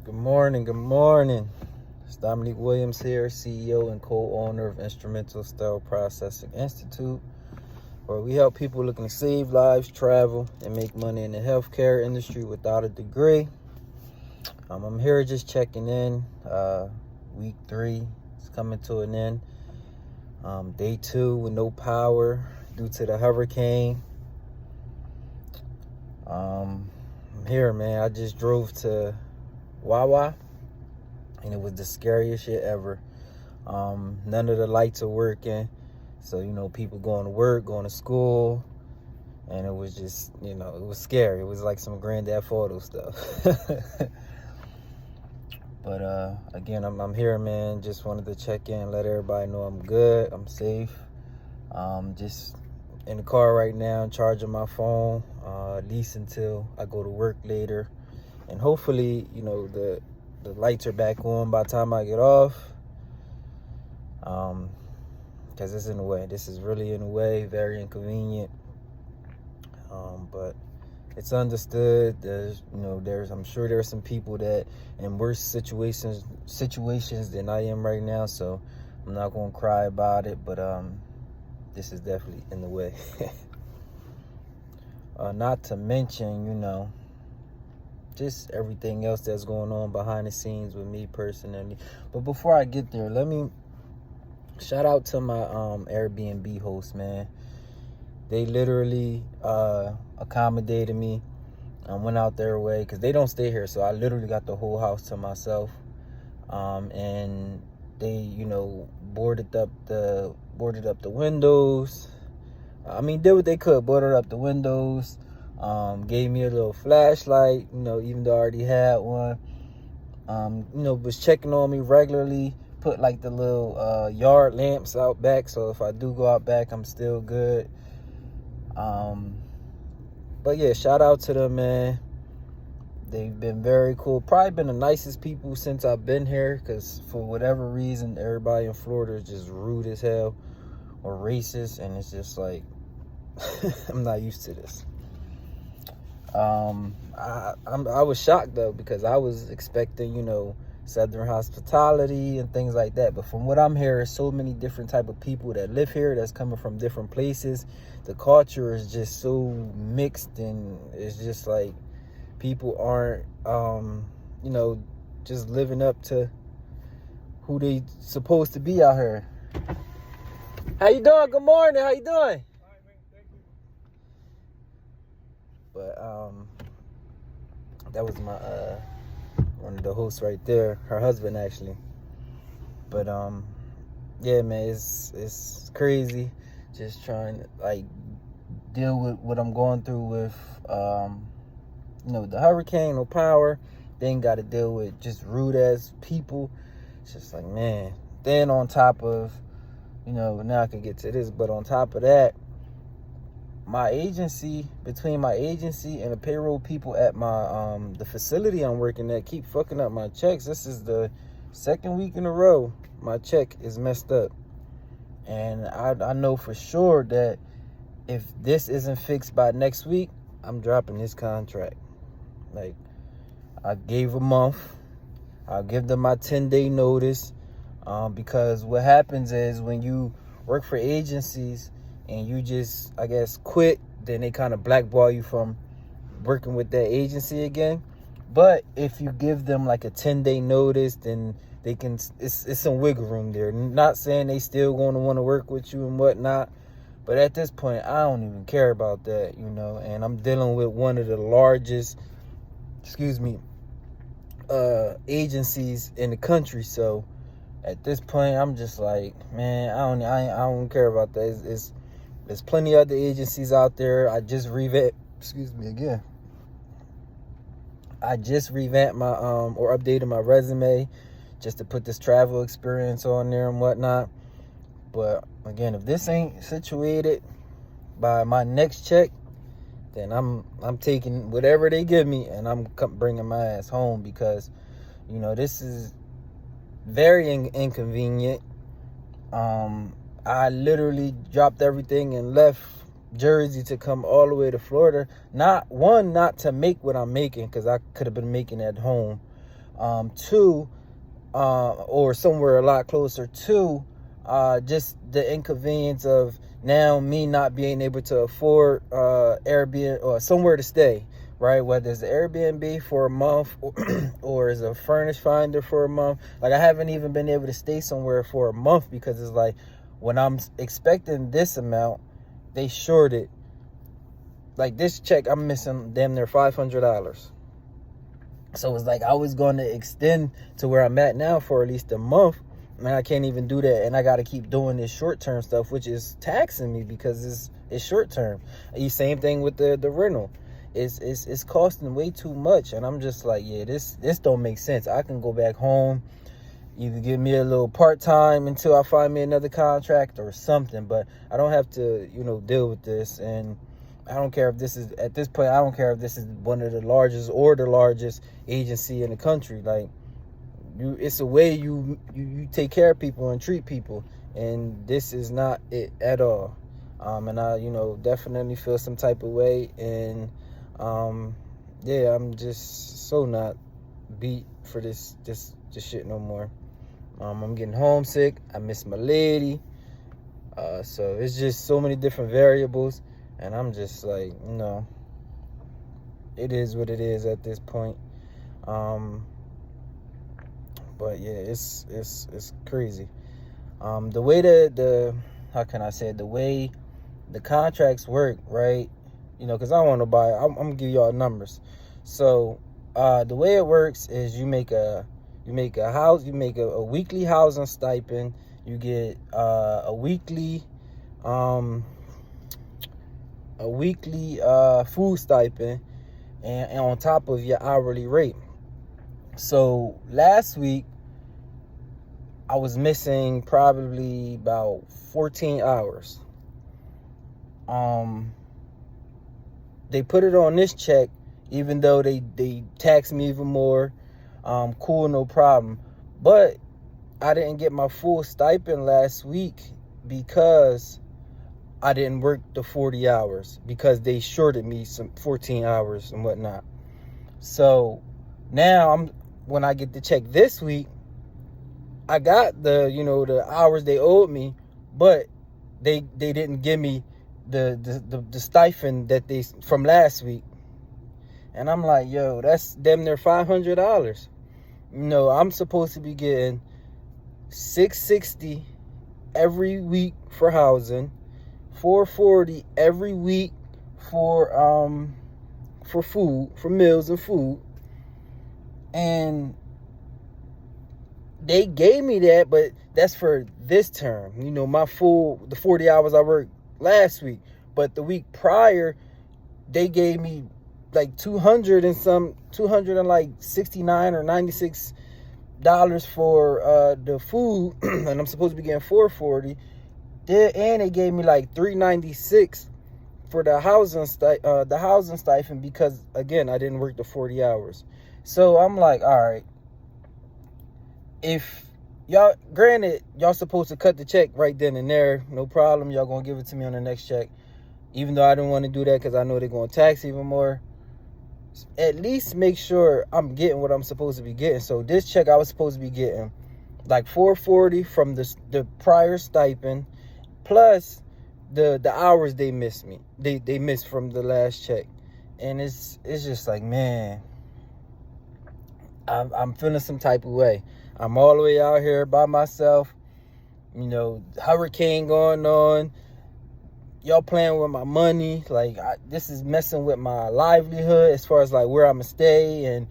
Good morning, good morning. It's Dominique Williams here, CEO and co-owner of Instrumental Sterile Processing Institute, where we help people looking to save lives, travel, and make money in the healthcare industry without a degree. I'm here just checking in. Week 3 is coming to an end. Day 2 with no power due to the hurricane. I'm here, man. I just drove to Wawa, and it was the scariest shit ever. None of the lights are working, so people going to work, going to school, and it was just, it was scary. It was like some Grand Theft Auto stuff. But again, I'm here, man. Just wanted to check in, let everybody know I'm good, I'm safe. Just in the car right now, charging my phone, at least until I go to work later. And hopefully, the lights are back on by the time I get off. Because it's in the way. This is really in the way, very inconvenient. But it's understood. I'm sure there are some people that in worse situations than I am right now. So I'm not gonna cry about it. But this is definitely in the way. Not to mention, just everything else that's going on behind the scenes with me personally. But before I get there, let me shout out to my Airbnb host, man. They literally accommodated me and went out their way, because they don't stay here, so I literally got the whole house to myself. And they boarded up the windows. Did what they could, boarded up the windows. Gave me a little flashlight, even though I already had one. Was checking on me regularly, put like the little yard lamps out back, so if I do go out back, I'm still good. But yeah, shout out to them, man. They've been very cool. Probably been the nicest people since I've been here, because for whatever reason, everybody in Florida is just rude as hell or racist, and it's just like, I'm not used to this. I was shocked though, because I was expecting, Southern hospitality and things like that. But from what I'm hearing, so many different type of people that live here that's coming from different places. The culture is just so mixed, and it's just like people aren't, just living up to who they supposed to be out here. How you doing? Good morning. How you doing? But that was my one of the hosts right there, her husband actually. But yeah, man, it's crazy just trying to like deal with what I'm going through with the hurricane, no power. Then got to deal with just rude ass people. It's just like, man. Then on top of, now I can get to this, but on top of that, between my agency and the payroll people at my the facility I'm working at keep fucking up my checks. This is the second week in a row my check is messed up, and I know for sure that if this isn't fixed by next week, I'm dropping this contract. Like, I gave a month. I'll give them my 10-day notice, because what happens is when you work for agencies and you just, I guess, quit, then they kind of blackball you from working with that agency again. But if you give them like a 10-day notice, then they can, it's some wiggle room there. Not saying they still going to want to work with you and whatnot, but at this point, I don't even care about that, and I'm dealing with one of the largest, agencies in the country. So at this point, I'm just like, man, I don't care about that. There's plenty of other agencies out there. I just revamped my or updated my resume just to put this travel experience on there and whatnot. But again, if this ain't situated by my next check, then I'm taking whatever they give me, and I'm bringing my ass home, because this is very inconvenient. I literally dropped everything and left Jersey to come all the way to Florida. Not to make what I'm making, because I could have been making at home, Two, or somewhere a lot closer to, just the inconvenience of now me not being able to afford Airbnb or somewhere to stay, right? Whether it's Airbnb for a month or is a furnished finder for a month. Like, I haven't even been able to stay somewhere for a month because it's like, when I'm expecting this amount, they shorted. Like, this check, I'm missing damn near $500. So it's like I was going to extend to where I'm at now for at least a month. Man, I can't even do that, and I got to keep doing this short-term stuff, which is taxing me because it's short-term. Same thing with the rental. It's costing way too much, and I'm just like, yeah, this don't make sense. I can go back home, either give me a little part-time until I find me another contract or something, but I don't have to, deal with this. And I don't care if this is, at this point, I don't care if this is one of the largest or the largest agency in the country. Like, it's a way you take care of people and treat people, and this is not it at all. And I, definitely feel some type of way, and yeah, I'm just so not beat for this shit no more. I'm getting homesick. I miss my lady. So it's just so many different variables, and I'm just like, it is what it is at this point. But yeah, it's crazy. The way that how can I say it? The way the contracts work, right? Because I don't want to buy. I'm gonna give y'all numbers. So the way it works is you make a weekly housing stipend. You get a weekly food stipend, and on top of your hourly rate. So last week I was missing probably about 14 hours. They put it on this check, even though they taxed me even more. Cool, no problem. But I didn't get my full stipend last week because I didn't work the 40 hours, because they shorted me some 14 hours and whatnot. So now when I get the check this week, I got the hours they owed me, but they didn't give me the stipend that they from last week. And I'm like, yo, that's damn near $500. I'm supposed to be getting $660 every week for housing, $440 every week for food, for meals and food. And they gave me that, but that's for this term. The 40 hours I worked last week. But the week prior, they gave me like $269 or $96 for the food, and I'm supposed to be getting $440. And they gave me like $396 for the housing stipend, because again, I didn't work the 40 hours. So I'm like, all right, if y'all, granted, y'all supposed to cut the check right then and there, no problem. Y'all gonna give it to me on the next check, even though I didn't want to do that because I know they're gonna tax even more. At least make sure I'm getting what I'm supposed to be getting. So this check, I was supposed to be getting like $440 from the prior stipend, plus the hours they missed me. They missed from the last check. And it's just like, man, I'm feeling some type of way. I'm all the way out here by myself. Hurricane going on. Y'all playing with my money. Like, this is messing with my livelihood as far as like where I'm gonna stay and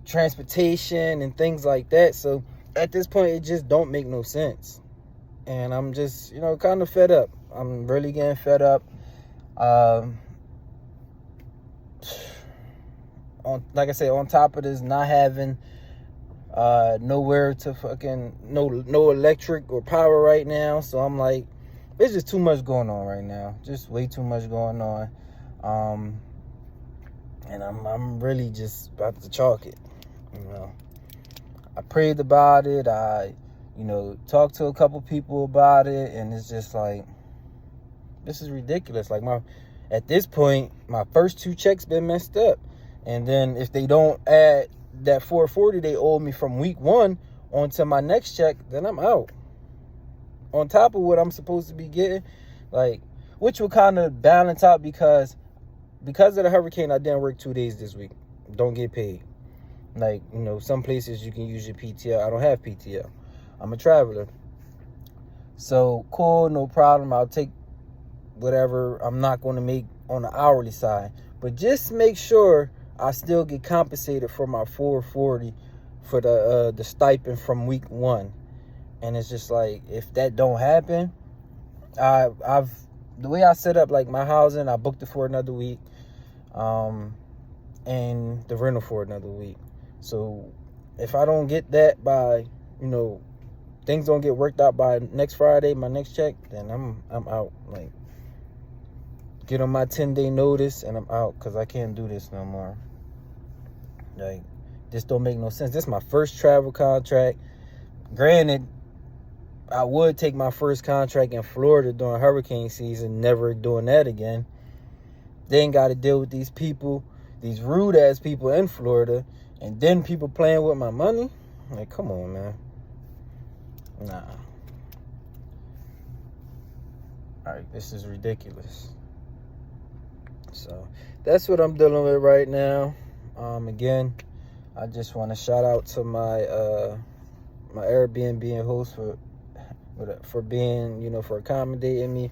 transportation and things like that. So at this point, it just don't make no sense. And I'm just, kind of fed up. I'm really getting fed up. Like I said, on top of this, not having nowhere to fucking no electric or power right now. So I'm like, there's just too much going on right now. Just way too much going on. And I'm really just about to chalk it. I prayed about it. I talked to a couple people about it, and it's just like, this is ridiculous. Like, at this point, my first 2 checks been messed up. And then if they don't add that 440 they owed me from week 1 onto my next check, then I'm out. On top of what I'm supposed to be getting, like, which will kind of balance out because of the hurricane, I didn't work 2 days this week. Don't get paid. Like, you know, some places you can use your PTO. I don't have PTO. I'm a traveler. So, cool, no problem. I'll take whatever I'm not going to make on the hourly side. But just make sure I still get compensated for my 440 for the stipend from week 1. And it's just like, if that don't happen, I've the way I set up like my housing, I booked it for another week, and the rental for another week. So if I don't get that by, you know, things don't get worked out by next Friday, my next check, then I'm out. Like, get on my 10-day notice and I'm out, because I can't do this no more. Like, this don't make no sense. This is my first travel contract. Granted, I would take my first contract in Florida during hurricane season, never doing that again. Then got to deal with these people, these rude ass people in Florida, and then people playing with my money. Like, come on, man. Nah. All right, this is ridiculous. So that's what I'm dealing with right now. Again, I just want to shout out to my my Airbnb host for being, you know, for accommodating me,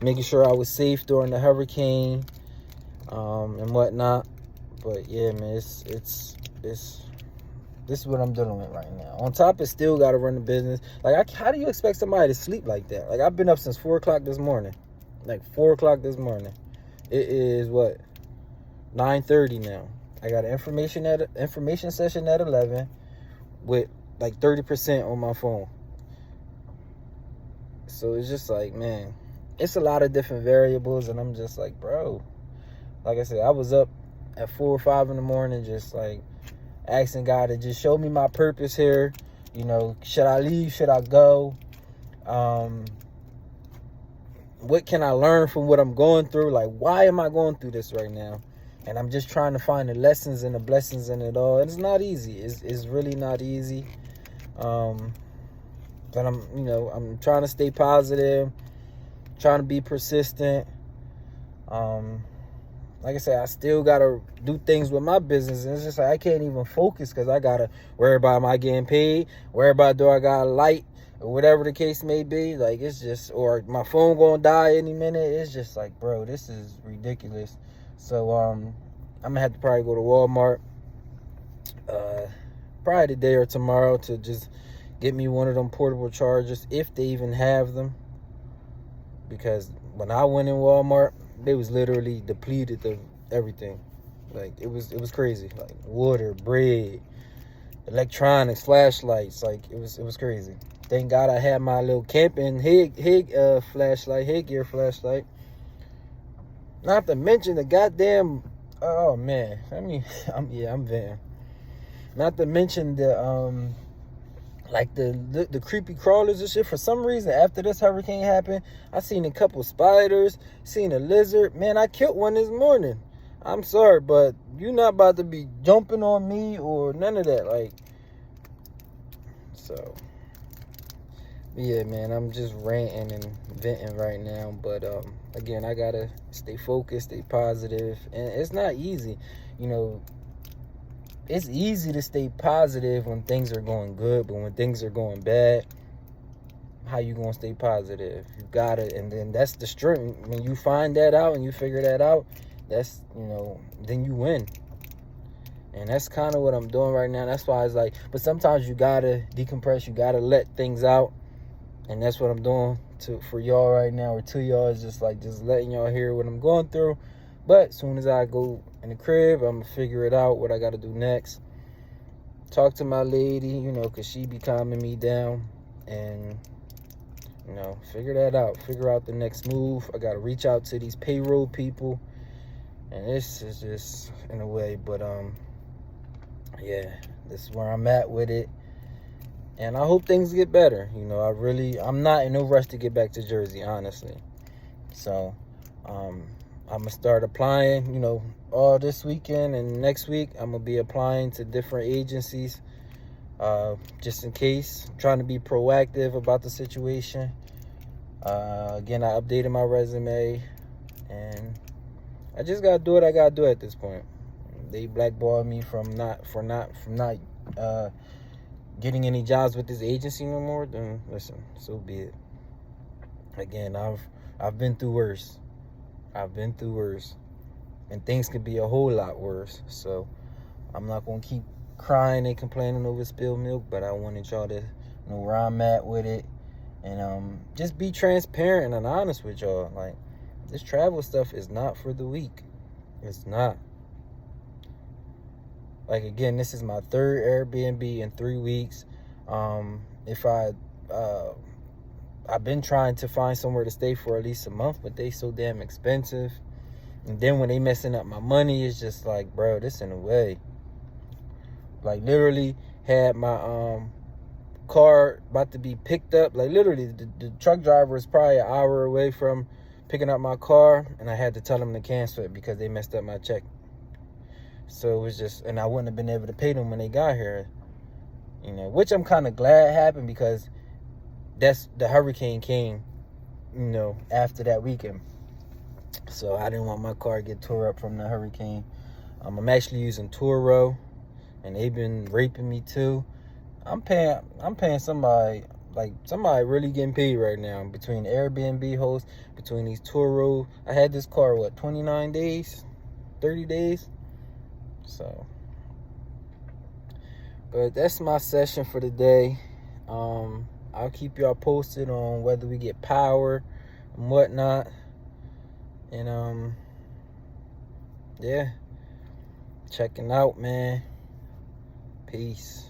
making sure I was safe during the hurricane, and whatnot. But yeah, man, it's this is what I'm dealing with right now. On top, it still got to run the business. Like, how do you expect somebody to sleep like that? Like, I've been up since 4 o'clock this morning. Like, 4 o'clock this morning. It is what, 9:30 now. I got an information session at 11 with like 30% on my phone. So it's just like, man, it's a lot of different variables, and I'm just like, bro, like I said, I was up at 4 or 5 in the morning, just like asking God to just show me my purpose here. You know, should I leave? Should I go? What can I learn from what I'm going through? Like, why am I going through this right now? And I'm just trying to find the lessons and the blessings in it all. And it's not easy. It's really not easy. But I'm trying to stay positive, trying to be persistent. Like I said, I still got to do things with my business. And it's just like, I can't even focus because I got to worry about, am I getting paid? Worry about, do I got a light? Or whatever the case may be. Like, it's just, or my phone going to die any minute. It's just like, bro, this is ridiculous. So, I'm going to have to probably go to Walmart probably today or tomorrow to just get me one of them portable chargers, if they even have them. Because when I went in Walmart, they was literally depleted of everything. Like, it was crazy. Like, water, bread, electronics, flashlights. Like, it was crazy. Thank God I had my little camping headgear flashlight. Not to mention the goddamn, oh man, I'm venting. Not to mention the like the creepy crawlers and shit. For some reason, after this hurricane happened, I seen a couple spiders, seen a lizard. Man, I killed one this morning. I'm sorry, but you're not about to be jumping on me or none of that. Like, so yeah, man, I'm just ranting and venting right now. But again, I gotta stay focused, stay positive, and it's not easy. You know, it's easy to stay positive when things are going good, but when things are going bad, how you gonna stay positive? You gotta, and then that's the strength. When you find that out and you figure that out, that's, you know, then you win. And that's kind of what I'm doing right now. That's why it's like, but sometimes you gotta decompress, you gotta let things out. And that's what I'm doing for y'all right now, or to y'all, is just letting y'all hear what I'm going through. But as soon as I go in the crib, I'm gonna figure it out, what I gotta do next. Talk to my lady, you know, cause she be calming me down, and, you know, figure that out. Figure out the next move. I gotta reach out to these payroll people, and this is just in a way. But yeah, this is where I'm at with it. And I hope things get better. You know, I'm not in no rush to get back to Jersey, honestly. So, I'm going to start applying, you know, all this weekend and next week. I'm gonna be applying to different agencies, just in case. I'm trying to be proactive about the situation. Again, I updated my resume, and I just gotta do what I gotta do at this point. They blackballed me from not getting any jobs with this agency no more. Then listen, so be it. Again, I've been through worse. I've been through worse, and things could be a whole lot worse. So I'm not gonna keep crying and complaining over spilled milk, but I wanted y'all to know where I'm at with it, and just be transparent and honest with y'all. Like, this travel stuff is not for the weak. It's not. Like, again, this is my third Airbnb in 3 weeks. I've been trying to find somewhere to stay for at least a month, but they so damn expensive. And then when they messing up my money, it's just like, bro, this in a way. Like, literally had my car about to be picked up. Like, literally, the truck driver is probably an hour away from picking up my car, and I had to tell them to cancel it because they messed up my check. So it was just, and I wouldn't have been able to pay them when they got here, which I'm kind of glad happened, because the hurricane came, after that weekend. So I didn't want my car to get tore up from the hurricane. I'm actually using Turo, and they've been raping me too. I'm paying somebody really getting paid right now, between Airbnb hosts, between these Turo. I had this car, 29 days, 30 days. So, but that's my session for the day. I'll keep y'all posted on whether we get power and whatnot. And yeah, checking out, man. Peace.